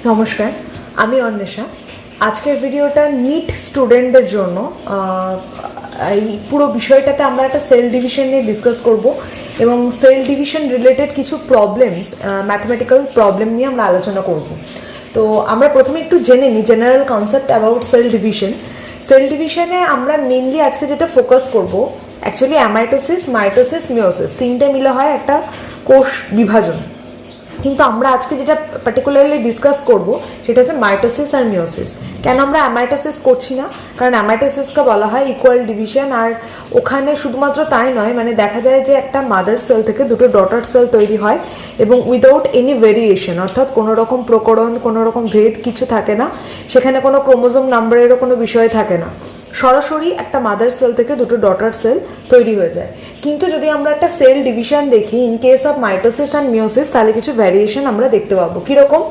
নমস্কার, আমি অন্বেষা। আজকের ভিডিওটা নিট স্টুডেন্টদের জন্য। এই পুরো বিষয়টাতে আমরা একটা সেল ডিভিশন নিয়ে ডিসকাস করব এবং সেল ডিভিশন রিলেটেড কিছু প্রবলেমস, ম্যাথমেটিক্যাল প্রবলেম নিয়ে আমরা আলোচনা করব। তো আমরা প্রথমে একটু জেনে নিই general concept about cell division. Cell ডিভিশনে আমরা মেনলি আজকে যেটা ফোকাস করব, অ্যাকচুয়ালি অ্যামাইটোসিস, মাইটোসিস, মিওসিস তিনটে মিলে হয় একটা কোষ বিভাজন। কিন্তু আমরা আজকে যেটা পার্টিকুলারলি ডিসকাস করব সেটা হচ্ছে মাইটোসিস আর মিওসিস। কেন আমরা অ্যামাইটোসিস করছি না? কারণ অ্যামাইটোসিসকে বলা হয় ইকুয়াল ডিভিশন, আর ওখানে শুধুমাত্র তাই নয়, মানে দেখা যায় যে একটা মাদার সেল থেকে দুটো ডটার সেল তৈরি হয় এবং উইদাউট এনি ভেরিয়েশন, অর্থাৎ কোনো রকম প্রকরণ, কোনো রকম ভেদ কিছু থাকে না, সেখানে কোনো ক্রোমোজোম নাম্বারেরও কোনো বিষয় থাকে না, সরাসরি একটা মাদার সেল থেকে দুটো ডটার সেল তৈরি হয়ে যায়। কিন্তু যদি আমরা একটা সেল ডিভিশন দেখি in case of mitosis and meiosis, তাহলে কিছু ভ্যারিয়েশন আমরা দেখতে পাবো। কিরকম?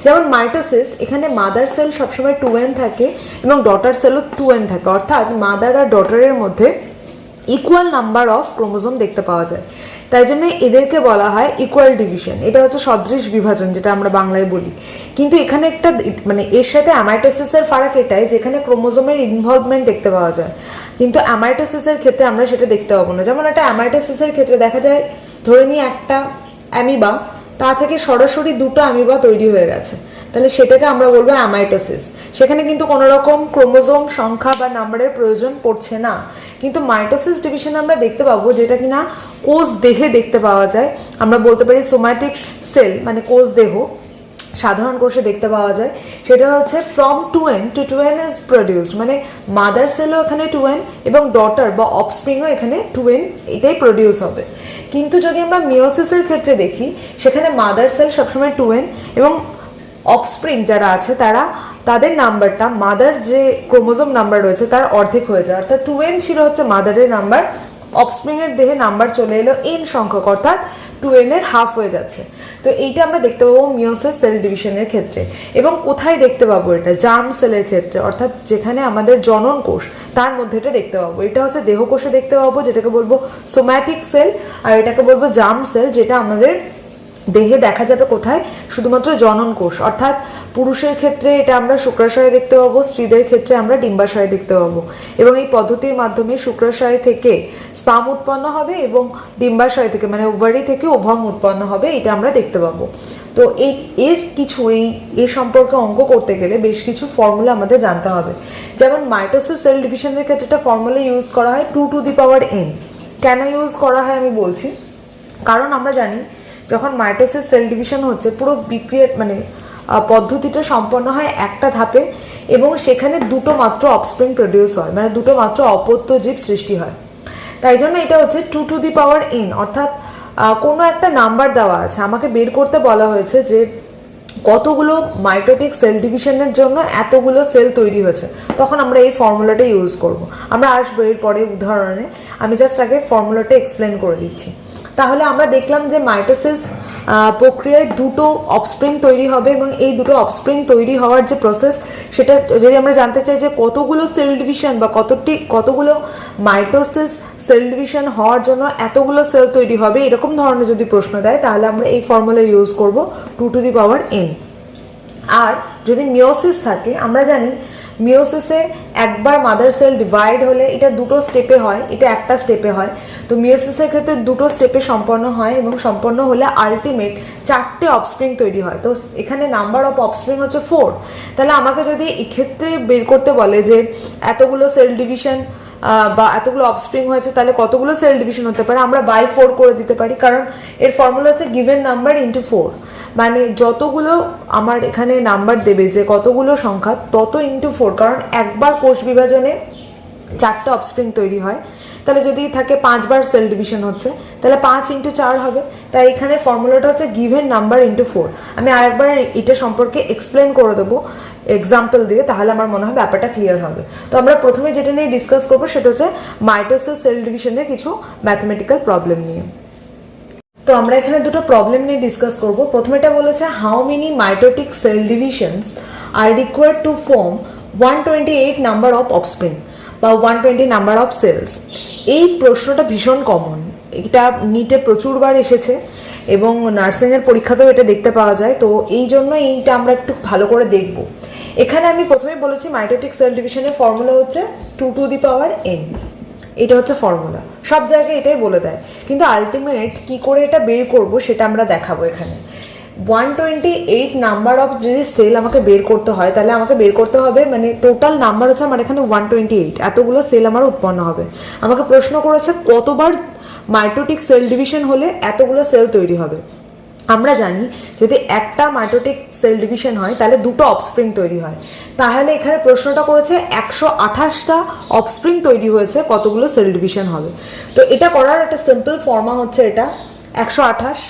যেমন মাইটোসিস, এখানে মাদার সেল সবসময় 2n থাকে এবং ডটার সেলও 2n থাকে, অর্থাৎ মাদার আর ডটারের মধ্যে ইকুয়াল নাম্বার অফ ক্রোমোজোম দেখতে পাওয়া যায়। তাই জন্য এদেরকে বলা হয় ইকুয়াল ডিভিশন। এটা হচ্ছে সদৃশ বিভাজন, যেটা আমরা বাংলায় বলি। কিন্তু এখানে একটা মানে এর সাথে অ্যামাইটোসিসের ফারাক এটাই, যেখানে ক্রোমোজোমের ইনভলভমেন্ট দেখতে পাওয়া যায়, কিন্তু অ্যামাইটোসিসের ক্ষেত্রে আমরা সেটা দেখতে পাবো না। যেমন একটা অ্যামাইটোসিসের ক্ষেত্রে দেখা যায়, ধরে নিই একটা অ্যামিবা, তা থেকে সরাসরি দুটো অ্যামিবা তৈরি হয়ে গেছে, তাহলে সেটাকে আমরা বলবো অ্যামাইটোসিস। সেখানে কিন্তু কোনো রকম ক্রোমোজোম সংখ্যা বা নাম্বারের প্রয়োজন পড়ছে না। কিন্তু মাইটোসিস ডিভিশনে আমরা দেখতে পাবো, যেটা কিনা কোষ দেহে দেখতে পাওয়া যায়। আমরা বলতে পারি সোম্যাটিক সেল, মানে কোষ দেহ, সাধারণ কোষে দেখতে পাওয়া যায়। সেটা হচ্ছে from 2n to 2n is produced, মানে মাদার সেলও এখানে 2n এবং ডটার বা অফস্প্রিংও এখানে 2n, এটাই প্রডিউস হবে। কিন্তু যদি আমরা মিওসিসের ক্ষেত্রে দেখি, সেখানে মাদার সেল সবসময় 2n এবং অফস্প্রিং যারা আছে তাদের নাম্বারটা মাদার যে ক্রোমোজোম নাম্বার রয়েছে তার অর্ধেক হয়ে যায়, অর্থাৎ 2n ছিল হচ্ছে মাদারের নাম্বার, অফস্প্রিং এর দেহে নাম্বার চলে এলো n সংখ্যক, অর্থাৎ 2n এর হাফ হয়ে যাচ্ছে। তো এইটা আমরা দেখতে পাবো মিওসিস সেল ডিভিশনের ক্ষেত্রে। এবং কোথায় দেখতে পাবো এটা? জার্ম সেলের ক্ষেত্রে, অর্থাৎ যেখানে আমাদের জনন কোষ, তার মধ্যে এটা দেখতে পাবো। এটা হচ্ছে দেহকোষে দেখতে পাবো, যেটাকে বলবো সোম্যাটিক সেল, আর এটাকে বলবো জার্ম সেল, যেটা আমাদের দেহে দেখা যাবে কোথায়? শুধুমাত্র জনন কোষ, অর্থাৎ পুরুষের ক্ষেত্রে এটা আমরা শুক্রাশয়ে দেখতে পাবো, স্ত্রীদের ক্ষেত্রে আমরা ডিম্বাশয়ে দেখতে পাবো। এবং এই পদ্ধতির মাধ্যমে শুক্রাশয় থেকে স্পাম উৎপন্ন হবে এবং ডিম্বাশয় থেকে মানে ওভারি থেকে ওভাম উৎপন্ন হবে, এটা আমরা দেখতে পাবো। তো এর সম্পর্কে অঙ্ক করতে গেলে বেশ কিছু ফর্মুলা আমাদের জানতে হবে। যেমন মাইটোসিস সেল ডিভিশনের ক্ষেত্রে একটা ফর্মুলা ইউজ করা হয় 2 to the power n। কেন ইউজ করা হয় আমি বলছি। কারণ আমরা জানি যখন মাইটোসিস সেল ডিভিশন হচ্ছে, পুরো বিক্রিয়া মানে পদ্ধতিটা সম্পন্ন হয় একটা ধাপে এবং সেখানে দুটো মাত্র অফস্প্রিং প্রডিউস হয়, মানে দুটো মাত্র অপত্য জীব সৃষ্টি হয়। তাই জন্য এটা হচ্ছে 2 to the power n, অর্থাৎ কোনো একটা নাম্বার দেওয়া আছে, আমাকে বের করতে বলা হয়েছে যে কতগুলো মাইটোটিক সেল ডিভিশনের জন্য এতগুলো সেল তৈরি হয়েছে, তখন আমরা এই ফর্মুলাটা ইউজ করব। আমরা আসবো এর পরে উদাহরণে, আমি জাস্ট আগে ফর্মুলাটা এক্সপ্লেন করে দিচ্ছি। তাহলে আমরা দেখলাম যে মাইটোসিস প্রক্রিয়ায় দুটো অফস্প্রিং তৈরি হবে এবং এই দুটো অফস্প্রিং তৈরি হওয়ার যে প্রসেস, সেটা যদি আমরা জানতে চাই যে কতগুলো সেল ডিভিশন বা কতগুলো মাইটোসিস সেল ডিভিশন হওয়ার জন্য এতগুলো সেল তৈরি হবে, এরকম ধরনের যদি প্রশ্ন দেয়, তাহলে আমরা এই ফর্মুলা ইউজ করব 2 to the power n। আর যদি মিওসিস থাকে, আমরা জানি মিওসিসে একবার মাদার সেল ডিভাইড হলে এটা দুটো স্টেপে হয়, এটা একটা স্টেপে হয়। তো মিওসিসের ক্ষেত্রে দুটো স্টেপে সম্পন্ন হয় এবং সম্পন্ন হলে আলটিমেট 4টে অফস্প্রিং তৈরি হয়। তো এখানে নাম্বার অফ অফস্প্রিং হচ্ছে 4। তাহলে আমাকে যদি এক্ষেত্রে বের করতে বলে যে এতগুলো সেল ডিভিশন বা এতগুলো অফস্প্রিং হয়েছে, তাহলে কতগুলো সেল ডিভিশন হতে পারে, আমরা বাই 4 করে দিতে পারি। কারণ এর ফর্মুলা হচ্ছে গিভেন নাম্বার ইন্টু 4, মানে যতগুলো আমার এখানে নাম্বার দেবে যে কতগুলো সংখ্যা, তত ইন্টু 4। কারণ একবার কোষ বিভাজনে 4টে অফস্প্রিং তৈরি হয়, তাহলে যদি থাকে 5 বার সেল ডিভিশন হচ্ছে, তাহলে 5 × 4 হবে। তাই এখানে ফর্মুলাটা হচ্ছে গিভেন নাম্বার ইন্টু 4। আমি আরেকবার এটা সম্পর্কে এক্সপ্লেন করে দেবো এক্সাম্পল দিয়ে, তাহলে আমার মনে হয় ব্যাপারটা ক্লিয়ার হবে। তো আমরা প্রথমে যেটা নিয়ে ডিসকাস করবো সেটা হচ্ছে মাইটোসিস সেল ডিভিশনের কিছু ম্যাথমেটিক্যাল প্রবলেম নিয়ে। তো আমরা এখানে দুটো প্রবলেম নিয়ে ডিসকাস করব। প্রথমেটা বলেছে how many mitotic cell divisions are required to form 128 number of offspring বা 120 নাম্বার অফ সেলস। এই প্রশ্নটা ভীষণ কমন, এটা নিটে প্রচুরবার এসেছে এবং নার্সিংয়ের পরীক্ষাতেও এটা দেখতে পাওয়া যায়। তো এই জন্য এইটা আমরা একটু ভালো করে দেখব। এখানে আমি প্রথমেই বলেছি মাইটোটিক সেল ডিভিশনের ফর্মুলা হচ্ছে 2n, এটা হচ্ছে ফর্মুলা, সব জায়গায় এটাই বলে দেয়। কিন্তু আলটিমেট কি করে এটা বের করব সেটা আমরা দেখাবো। এখানে 128 নাম্বার অফ যদি সেল আমাকে বের করতে হয়, তাহলে আমাকে বের করতে হবে, মানে টোটাল নাম্বার হচ্ছে আমার এখানে 128, এতগুলো সেল আমার উৎপন্ন হবে। আমাকে প্রশ্ন করেছে কতবার মাইটোটিক সেল ডিভিশন হলে এতগুলো সেল তৈরি হবে। আমরা জানি যদি একটা মাইটোটিক সেল ডিভিশন হয় তাহলে দুটো অফস্প্রিং তৈরি হয়। তাহলে এখানে প্রশ্নটা করেছে 128টা অফস্প্রিং তৈরি হয়েছে, কতগুলো সেল ডিভিশন হবে। তো এটা করার একটা সিম্পল ফর্মা হচ্ছে এটা 128,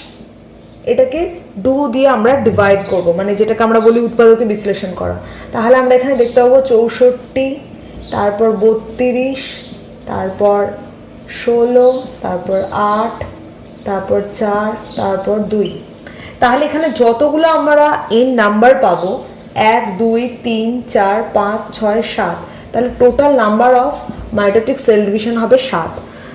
এটাকে 2 দিয়ে আমরা ডিভাইড করব, মানে যেটাকে আমরা বলি উৎপাদকে বিশ্লেষণ করা। তাহলে আমরা এখানে দেখতে পাবো 64, তারপর 32, তারপর 16, তারপর 8, তারপর 4, তারপর 2। তাহলে এখানে যতগুলো আমরা এন নাম্বার পাবো 1 2 3 4 5 6 7, তাহলে total number of mitotic cell division হবে 7।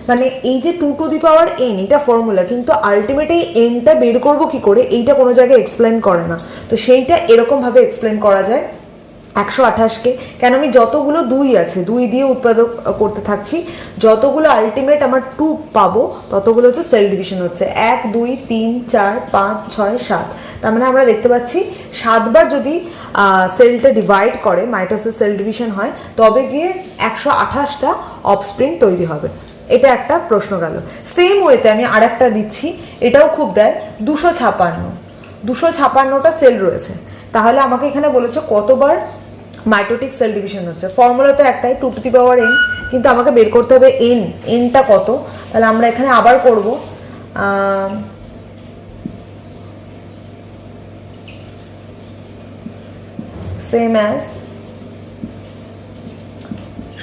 মানে এই যে 2 টু দি পাওয়ার n এটা ফর্মুলা, কিন্তু আলটিমেট এই nটা বের করব কি করে এইটা কোনো জায়গায় এক্সপ্লেন করে না। তো সেইটা এরকম ভাবে এক্সপ্লেন করা যায় 128কে, কেন আমি যতগুলো 2 আছে 2 দিয়ে উৎপাদক করতে থাকছি, যতগুলো আলটিমেট আমার 2 পাবো ততগুলো হচ্ছে সেল ডিভিশন হচ্ছে 1 2 3 4 5 6 7। তার মানে আমরা দেখতে পাচ্ছি 7 বার যদি সেলটা ডিভাইড করে মাইটোসিস সেল ডিভিশন হয়, তবে গিয়ে 128টা অফস্প্রিং তৈরি হবে। এটা একটা প্রশ্ন গেল। সেম ওয়েতে আমি আরেকটা দিচ্ছি, এটাও খুব দেয় 256টা সেল রয়েছে। তাহলে আমাকে এখানে বলেছে কতবার মাইটোটিক সেল ডিভিশন হচ্ছে। ফর্মুলা তো একটাই 2 টু দি পাওয়ার n, কিন্তু আমাকে বের করতে হবে nটা কত। তাহলে আমরা এখানে আবার করব সেম অ্যাজ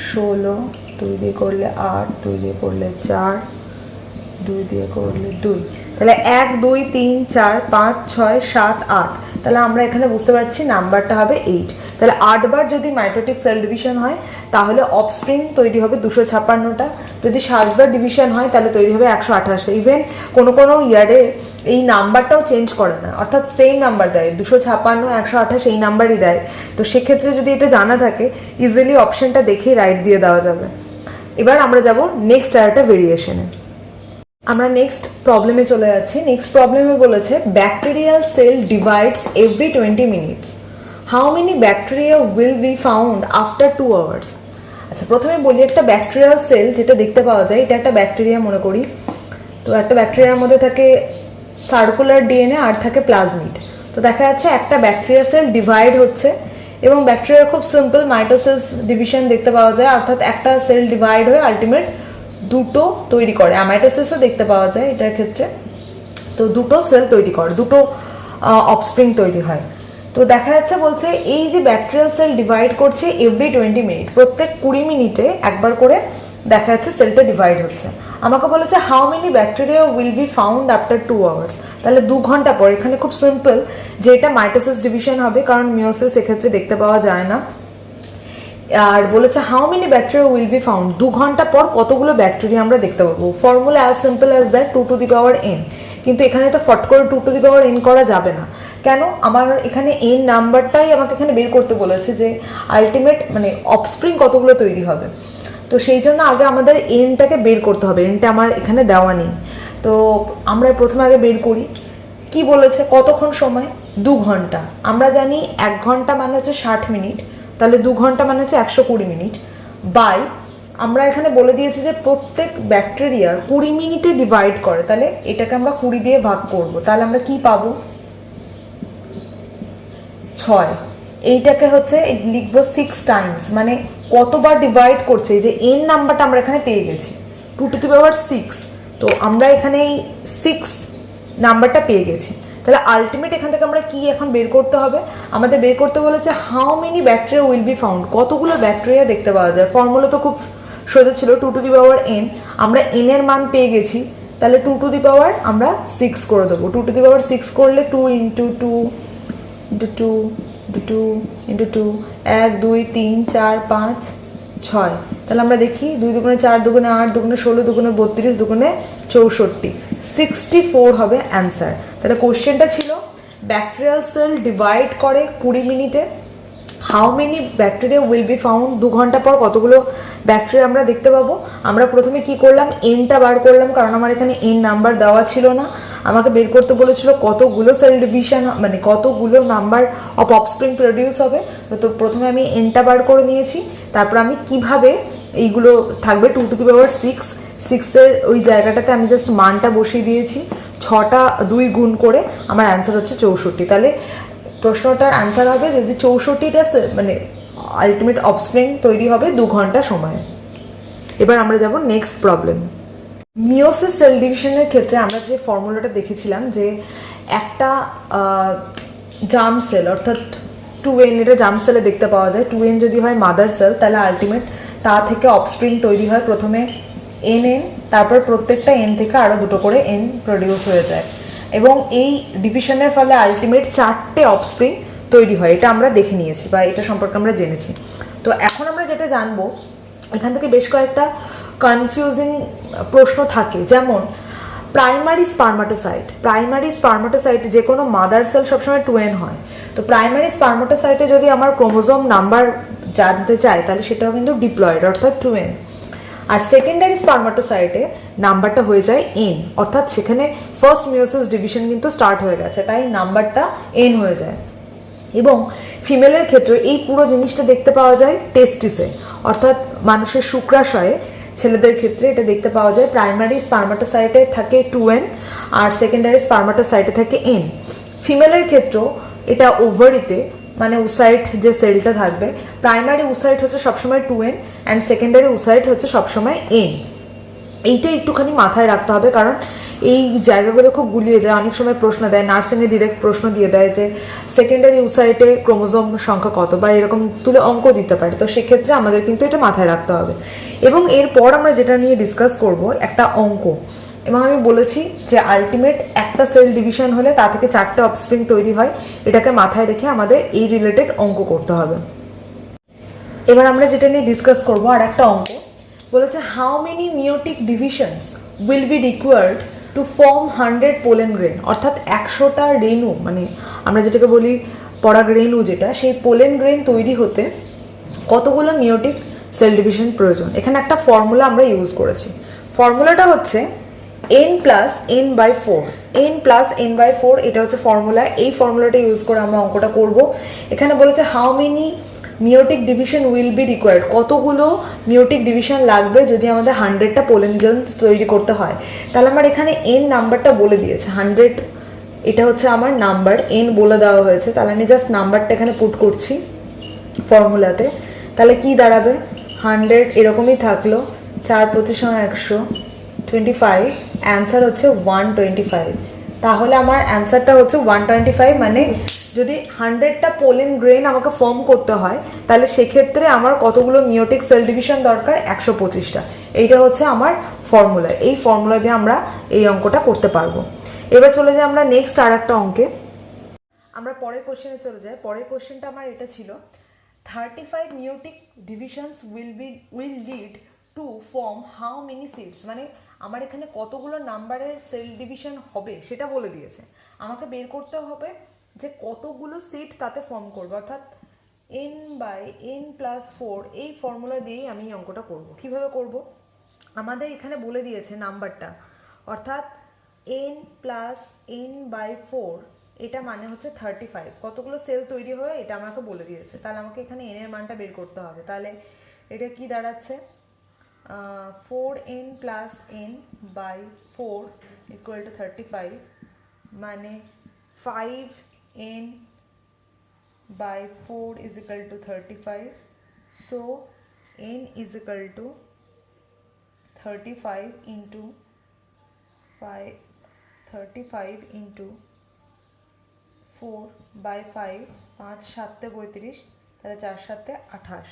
16, 2 দিয়ে করলে 8, 2 দিয়ে করলে 4, 2 দিয়ে করলে 2, তাহলে 1 2 3 4 5 6 7 8। তাহলে আমরা এখানে বুঝতে পারছি নাম্বারটা হবে 8। তাহলে 8 বার যদি মাইটোটিক সেল ডিভিশন হয় তাহলে অফস্প্রিং তৈরি হবে 256টা। যদি 7 বার ডিভিশন হয় তাহলে তৈরি হবে 128টা। ইভেন কোনো কোনো ইয়ারে এই নাম্বারটাও চেঞ্জ করে না, অর্থাৎ সেম নাম্বার দেয়, 256 128 এই নাম্বারই দেয়। তো সেক্ষেত্রে যদি এটা জানা থাকে ইজিলি অপশনটা দেখেই রাইট দিয়ে দেওয়া যাবে। এবার আমরা যাব নেক্সট আরেকটা ভেরিয়েশনে। আমরা নেক্সট প্রবলেমে চলে যাচ্ছি। নেক্সট প্রবলেমে বলেছে bacterial sell divides every 20 minutes, how many bacteria will be found after 2 hours. আচ্ছা, প্রথমে বলি একটা ব্যাকটেরিয়াল সেল যেটা দেখতে পাওয়া যায়, এটা একটা ব্যাকটেরিয়া মনে করি। তো একটা ব্যাকটেরিয়ার মধ্যে থাকে সার্কুলার ডিএনএ আর থাকে প্লাজমিড। তো দেখা যাচ্ছে একটা ব্যাকটেরিয়া সেল ডিভাইড হচ্ছে, এবং ব্যাকটেরিয়ার খুব সিম্পল মাইটোসিস ডিভিশন দেখতে পাওয়া যায়, অর্থাৎ একটা সেল ডিভাইড হয়ে আলটিমেট দুটো তৈরি করে। অ্যামাইটোসিসও দেখতে পাওয়া যায় এটার ক্ষেত্রে। তো দুটো সেল তৈরি করে, দুটো অফস্প্রিং তৈরি হয়। তো দেখা যাচ্ছে বলছে এই যে ব্যাকটেরিয়াল সেল ডিভাইড করছে এভরি 20 মিনিট, প্রত্যেক 20 মিনিটে একবার করে দেখা যাচ্ছে সেলটা ডিভাইড হচ্ছে। আমাকে বলেছে how many bacteria will be found after 2 hours, তাহলে 2 ঘন্টা পর। এখানে খুব সিম্পল যে এটা মাইটোসিস ডিভিশন হবে, কারণ মিওসিস এক্ষেত্রে দেখতে পাওয়া যায় না। আর বলেছে how many bacteria will be found, 2 ঘন্টা পর কতগুলো ব্যাকটেরিয়া আমরা দেখতে পাবো। Formula as simple as that 2 to the power n, কিন্তু এখানে তো ফট করে 2 টু দি পাওয়ার n করা যাবে না। কেন? আমার এখানে n নাম্বারটাই আমাকে এখানে বের করতে বলেছে যে আলটিমেট মানে অফস্প্রিং কতগুলো তৈরি হবে। তো সেই জন্য আগে আমাদের nটাকে বের করতে হবে, nটা আমার এখানে দেওয়া নেই। তো আমরা প্রথমে আগে বের করি। কি বলেছে কতক্ষণ সময়? 2 ঘন্টা। আমরা জানি 1 ঘন্টা মানে হচ্ছে 60 মিনিট, তাহলে 2 ঘন্টা মানে হচ্ছে 120 মিনিট বাই আমরা এখানে বলে দিয়েছি যে প্রত্যেক ব্যাকটেরিয়ার 20 মিনিটে ডিভাইড করে, তাহলে এটাকে আমরা 20 দিয়ে ভাগ করব। তাহলে আমরা কি পাবো? 6। এইটাকে হচ্ছে লিখবো 6 টাইমস, মানে কতবার ডিভাইড করছে। এই যে n নাম্বারটা আমরা এখানে পেয়ে গেছি 2 টু দি পাওয়ার 6, তো আমরা এখানে এই 6 নাম্বারটা পেয়ে গেছি। তাহলে আলটিমেট এখান থেকে আমরা কি এখন বের করতে হবে? আমাদের বের করতে বলেছে how many bacteria will be found, কতগুলো ব্যাকটেরিয়া দেখতে পাওয়া যায়। ফর্মুলা তো খুব সোজা ছিল 2 টু দি পাওয়ার n, আমরা n এর মান পেয়ে গেছি, তাহলে 2 টু দি পাওয়ার আমরা 6 করে দেবো। 2 টু দি পাওয়ার 6 করলে 2 ইন্টু 2 ইন্টু 2 ইন্টু 2 ইন্টু 2, 1 2 3 4 5 6, তাহলে আমরা দেখি 2 দুগুণে 4, দুগুণে 8, দুগুণে 16, দুগুণে 32, দুগুণে 64, 64 হবে অ্যান্সার। তাহলে কোশ্চেনটা ছিল ব্যাকটেরিয়াল সেল ডিভাইড করে 20 মিনিটে, how many bacteria will be found, 2 ঘন্টা পর কতগুলো ব্যাকটেরিয়া আমরা দেখতে পাবো। আমরা প্রথমে কি করলাম, এনটা বার করলাম, কারণ আমার এখানে এন নাম্বার দেওয়া ছিল না, আমাকে বের করতে বলেছিল কতগুলো সেল ডিভিশন, মানে কতগুলো নাম্বার অফ অফস্প্রিং প্রডিউস হবে। তো প্রথমে আমি এনটা বার করে নিয়েছি, তারপর আমি কিভাবে এইগুলো থাকবে 2 টু দি পাওয়ার 6 ওই জায়গাটাতে আমি জাস্ট মানটা বসিয়ে দিয়েছি, 6টা 2 গুণ করে আমার অ্যান্সার হচ্ছে 64। তাহলে প্রশ্নটার অ্যান্সার হবে যদি 64টা মানে আলটিমেট অফস্প্রিং তৈরি হবে 2 ঘন্টা সময়ে। এবার আমরা যাব নেক্সট প্রবলেম। মিওসিস সেল ডিভিশনের ক্ষেত্রে আমরা যে ফর্মুলাটা দেখেছিলাম যে একটা জার্ম সেল অর্থাৎ 2n, এটা জার্ম সেলে দেখতে পাওয়া যায়, 2n যদি হয় মাদার সেল তাহলে আলটিমেট তা থেকে অফস্প্রিং তৈরি হয় প্রথমে n, তারপর প্রত্যেকটা n থেকে আরও 2টো করে n প্রডিউস হয়ে যায়, এবং এই ডিভিশনের ফলে আলটিমেট 4টে অফস্প্রিং তৈরি হয়। এটা আমরা দেখে নিয়েছি বা এটা সম্পর্কে আমরা জেনেছি। তো এখন আমরা যেটা জানবো, এখান থেকে বেশ কয়েকটা কনফিউজিং প্রশ্ন থাকে, যেমন প্রাইমারি স্পার্মাটোসাইট যে কোনো মাদার সেল সবসময় 2n হয়, তো প্রাইমারি স্পার্মাটোসাইটে যদি আমার ক্রোমোজোম নাম্বার জানতে চায় তাহলে সেটাও কিন্তু ডিপ্লয়েড অর্থাৎ 2n, আর সেকেন্ডারি স্পার্মাটোসাইটে নাম্বারটা হয়ে যায় n, অর্থাৎ সেখানে ফার্স্ট মিওসিস ডিভিশন কিন্তু স্টার্ট হয়ে গেছে, তাই নাম্বারটা n হয়ে যায়। এবং ফিমেলের ক্ষেত্রে এই পুরো জিনিসটা দেখতে পাওয়া যায় টেস্টিসে, অর্থাৎ মানুষের শুক্রাশয়ে। ছেলেদের ক্ষেত্রে এটা দেখতে পাওয়া যায় প্রাইমারি স্পার্মাটোসাইটে থাকে 2n আর সেকেন্ডারি স্পার্মাটোসাইটে থাকে n। ফিমেলের ক্ষেত্রেও এটা ওভারিতে, মানে উসাইট যে সেলটা থাকবে, প্রাইমারি উসাইট হচ্ছে সবসময় 2n অ্যান্ড সেকেন্ডারি উসাইট হচ্ছে সবসময় n। এইটা একটুখানি মাথায় রাখতে হবে, কারণ এই জায়গাগুলো খুব গুলিয়ে যায়। অনেক সময় প্রশ্ন দেয়, নার্সিংয়ে ডিরেক্ট প্রশ্ন দিয়ে দেয় যে সেকেন্ডারি উসাইটে ক্রোমোজোম সংখ্যা কত, বা এরকম তুলে অঙ্ক দিতে পারে, তো সেক্ষেত্রে আমাদের কিন্তু এটা মাথায় রাখতে হবে। এবং এরপর আমরা যেটা নিয়ে ডিসকাস করব একটা অঙ্ক, এবং আমি বলেছি যে আলটিমেট একটা সেল ডিভিশন হলে তা থেকে 4টে অফস্প্রিং তৈরি হয়, এটাকে মাথায় রেখে আমাদের এই রিলেটেড অঙ্ক করতে হবে। এবার আমরা যেটা নিয়ে ডিসকাস করবো আর একটা অঙ্ক বলেছে, how many meiotic divisions will be required to form 100 pollen grain, অর্থাৎ 100টা রেণু, মানে আমরা যেটাকে বলি পরাগ রেণু যেটা, সেই পোলেন গ্রেন তৈরি হতে কতগুলো মিওটিক সেল ডিভিশন প্রয়োজন। এখানে একটা ফর্মুলা আমরা ইউজ করেছি, ফর্মুলাটা হচ্ছে n+n/4, n+n/4, এটা হচ্ছে ফর্মুলা। এই ফর্মুলাটা ইউজ করে আমরা অঙ্কটা করব। এখানে বলেছে how many meiotic division will be required, কতগুলো মিওটিক ডিভিশন লাগবে যদি আমাদের 100টা পোলেন গ্রেনস তৈরি করতে হয়। তাহলে আমার এখানে n নাম্বারটা বলে দিয়েছে 100, এটা হচ্ছে আমার নাম্বার, n বলে দেওয়া হয়েছে, তাহলে আমি জাস্ট নাম্বারটা এখানে পুট করছি ফর্মুলাতে। তাহলে কি দাঁড়াবে, 100 এরকমই থাকলো, 4×25 125, অ্যান্সার হচ্ছে 125। তাহলে আমার অ্যান্সারটা হচ্ছে 125, মানে যদি 100টা পোলেন গ্রেন আমাকে ফর্ম করতে হয় তাহলে সেক্ষেত্রে আমার কতগুলো মিওটিক সেল ডিভিশন দরকার, 125টা। এইটা হচ্ছে আমার ফর্মুলা, এই ফর্মুলা দিয়ে আমরা এই অঙ্কটা করতে পারবো। এবার চলে যাই আমরা নেক্সট আর একটা অঙ্কে। আমরা পরের কোশ্চেনে চলে যাই। পরের কোশ্চেনটা আমার এটা ছিল, 35 meiotic divisions will lead to form how many seeds, মানে আমার এখানে কতগুলো নাম্বারের সেল ডিভিশন হবে সেটা বলে দিয়েছে। আমাকে বের করতে হবে যে কতগুলো সিড তাতে ফর্ম করবে, অর্থাৎ n/n+4, এই ফর্মুলা দিয়েই আমি এই অঙ্কটা করব। কিভাবে করব, আমাদের এখানে বলে দিয়েছে নাম্বারটা, অর্থাৎ n+n/4, এটা মানে হচ্ছে 35, কতগুলো সেল তৈরি হবে এটা আমাকে বলে দিয়েছে। তাহলে আমাকে এখানে n এর মানটা বের করতে হবে। তাহলে এটা কি দাঁড়াচ্ছে, 4n+n/4 = 35, মানে 5n/4 = 35, so n = 35 into 5, 35 into 4/5, 5×7 = 35, তাহলে 4×7 = 28,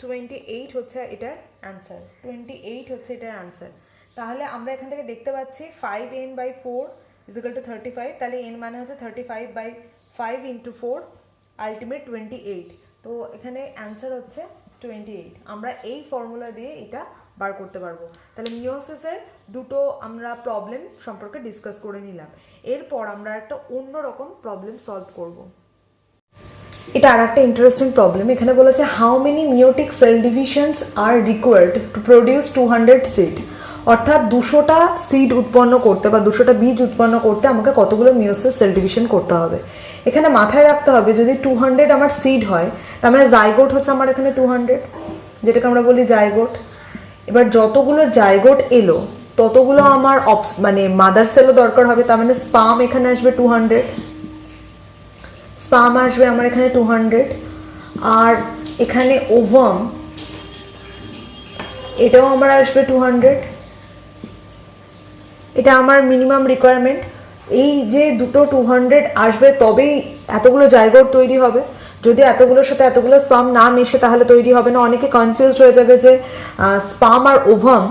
28 হচ্ছে এটার অ্যান্সার, 28 হচ্ছে এটার অ্যান্সার। তাহলে আমরা এখান থেকে দেখতে পাচ্ছি 5n/4 = 35, তাহলে n মানে হচ্ছে 35/5 × 4, আলটিমেট 28। তো এখানে অ্যান্সার হচ্ছে 28। আমরা এই ফর্মুলা দিয়ে এটা বার করতে পারবো। তাহলে মিওসিসের দুটো আমরা প্রবলেম সম্পর্কে ডিসকাস করে নিলাম। এরপর আমরা একটা অন্যরকম প্রবলেম সলভ করব। এটা আর একটা ইন্টারেস্টিং প্রবলেম। এখানে বলেছে how many meiotic cell divisions are required to produce 200 seed. অর্থাৎ 200টা সিড উৎপন্ন করতে বা 200টা বীজ উৎপন্ন করতে আমাকে কতগুলো মিওসিস সেল ডিভিশন করতে হবে। এখানে মাথায় রাখতে হবে যদি 200 আমার সিড হয় তার মানে জাইগোট হচ্ছে আমার এখানে 200, যেটাকে আমরা বলি জাইগোট। এবার যতগুলো জাইগোট এলো ততগুলো আমার মানে মাদার সেলও দরকার হবে, তার মানে স্পাম এখানে আসবে 200, স্পাম আসবে আমার এখানে 200, আর এখানে ওভাম এটাও আমার আসবে 200। এটা আমার মিনিমাম রিকোয়ারমেন্ট। এই যে দুটো 200 আসবে তবেই এতগুলো জাইগোট তৈরি হবে। যদি এতগুলোর সাথে এতগুলো স্পাম না মেশে তাহলে তৈরি হবে না। অনেকে কনফিউজড হয়ে যাবে যে স্পাম আর ওভাম,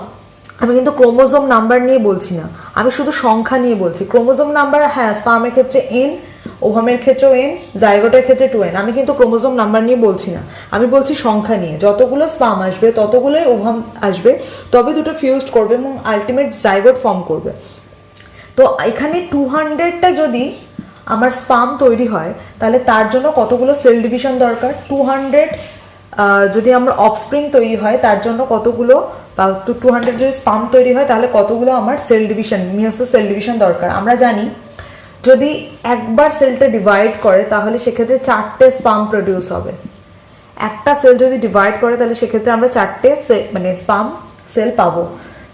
আমি কিন্তু ক্রোমোজোম নাম্বার নিয়ে বলছি না, আমি শুধু সংখ্যা নিয়ে বলছি। ক্রোমোজোম নাম্বার হ্যাঁ, স্পামের ক্ষেত্রে n, ওভামের ক্ষেত্রেও n, জাইগোটের ক্ষেত্রে 2n। আমি কিন্তু ক্রোমোজোম নাম্বার নিয়ে বলছি না, আমি বলছি সংখ্যা নিয়ে। যতগুলো স্পাম আসবে ততগুলোই ওভাম আসবে, তবে দুটো ফিউজড করবে এবং আলটিমেট জাইগোট ফর্ম করবে। তো এখানে 200টা যদি আমার স্পাম তৈরি হয় তাহলে তার জন্য কতগুলো সেল ডিভিশন দরকার। 200 যদি আমার অফস্প্রিং তৈরি হয় তার জন্য কতগুলো, বা 200 যদি স্পাম তৈরি হয় তাহলে কতগুলো আমার cell division, meiosis cell division দরকার। আমরা জানি যদি একবার সেলটা ডিভাইড করে তাহলে সেক্ষেত্রে 4টে স্পাম প্রডিউস হবে। একটা সেল যদি ডিভাইড করে তাহলে সেক্ষেত্রে আমরা 4টে মানে স্পাম সেল পাবো।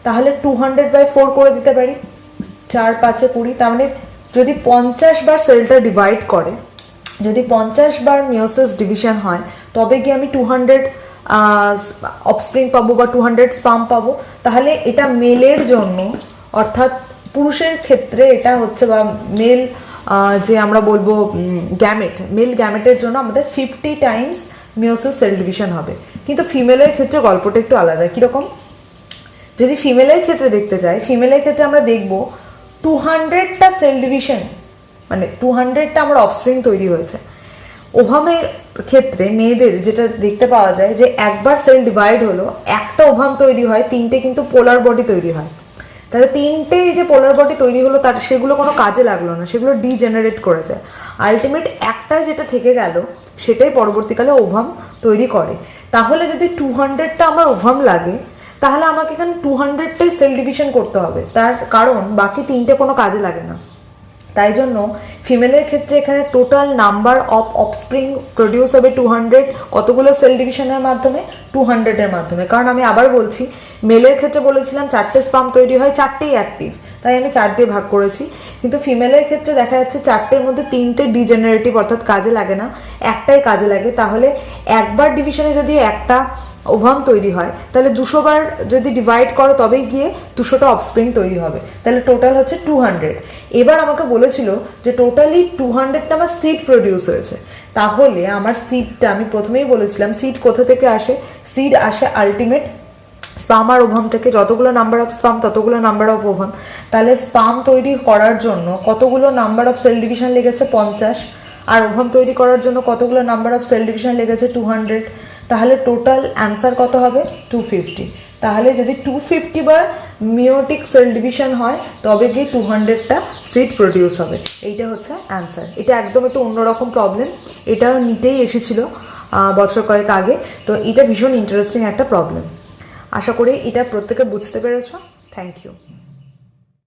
তাহলে 200/4 করে দিতে পারি, 4 5 20। তার মানে যদি 50 বার সেলটা ডিভাইড করে, যদি 50 বার মিওসিস ডিভিশন হয় তবে কি আমি 200 অফস্প্রিং পাবো বা 200 স্পাম পাবো। তাহলে এটা মেলের জন্য, অর্থাৎ পুরুষের ক্ষেত্রে এটা হচ্ছে, বা মেল যে আমরা বলবো গ্যামেট, মেল গ্যামেটের জন্য আমাদের 50 টাইমস মিওসিস সেল ডিভিশন হবে। কিন্তু ফিমেলের ক্ষেত্রে গল্পটা একটু আলাদা। কিরকম? যদি ফিমেলের ক্ষেত্রে দেখতে চাই, ফিমেলের ক্ষেত্রে আমরা দেখব 200টা সেল ডিভিশন, মানে 200টা আমার অফস্প্রিং তৈরি হয়েছে। ওভামের ক্ষেত্রে মেয়েদের যেটা দেখতে পাওয়া যায় যে একবার সেল ডিভাইড হলো, একটা ওভাম তৈরি হয়, 3টে কিন্তু পোলার বডি তৈরি হয়। তাহলে 3টে যে পোলার বডি তৈরি হলো তার সেগুলো কোনো কাজে লাগলো না, সেগুলো ডিজেনারেট করে যায়। আলটিমেট একটা যেটা থেকে গেল সেটাই পরবর্তীকালে ওভাম তৈরি করে। তাহলে যদি 200টা আমার ওভাম লাগে তাহলে আমাকে এখানে 200টাই সেল ডিভিশন করতে হবে, তার কারণ বাকি 3টে কোনো কাজে লাগে না। তাই জন্য ফিমেলের ক্ষেত্রে এখানে total number of offspring produce হবে 200। কতগুলো সেল ডিভিশনের মাধ্যমে? 200-এর মাধ্যমে। কারণ আমি আবার বলছি, মেলের ক্ষেত্রে বলেছিলাম 4টে স্পাম তৈরি হয়, 4টেই অ্যাক্টিভ, তাই আমি 4 দিয়ে ভাগ করেছি। কিন্তু ফিমেলের ক্ষেত্রে দেখা যাচ্ছে 4টের মধ্যে 3টে ডিজেনারেটিভ, অর্থাৎ কাজে লাগে না, একটাই কাজে লাগে। তাহলে একবার ডিভিশনে যদি একটা ওভাম তৈরি হয় তাহলে 200 বার যদি ডিভাইড করো তবেই গিয়ে 200টা অফস্প্রিং তৈরি হবে। তাহলে টোটাল হচ্ছে 200। এবার আমাকে বলেছিল যে টোটালি 200টা আমার সিড প্রডিউস হয়েছে। তাহলে আমার সিডটা, আমি প্রথমেই বলেছিলাম সিড কোথা থেকে আসে, সিড আসে আলটিমেট স্পাম আর ওভাম থেকে। যতগুলো নাম্বার অফ স্পাম ততগুলো নাম্বার অফ ওভাম। তাহলে স্পাম তৈরি করার জন্য কতগুলো নাম্বার অফ সেল ডিভিশন লেগেছে? 50। আর ওভাম তৈরি করার জন্য কতগুলো নাম্বার অফ সেল ডিভিশন লেগেছে? 200। তাহলে টোটাল অ্যান্সার কত হবে? 250। তাহলে যদি 250 বার মিওটিক সেল ডিভিশন হয় তবে গিয়ে 200টা সিড প্রডিউস হবে। এইটা হচ্ছে অ্যান্সার। এটা একদম একটু অন্যরকম প্রবলেম, এটাও নিতেই এসেছিল বছর কয়েক আগে। তো এটা ভীষণ ইন্টারেস্টিং একটা প্রবলেম। আশা করি এটা প্রত্যেকে বুঝতে পেরেছো। Thank you.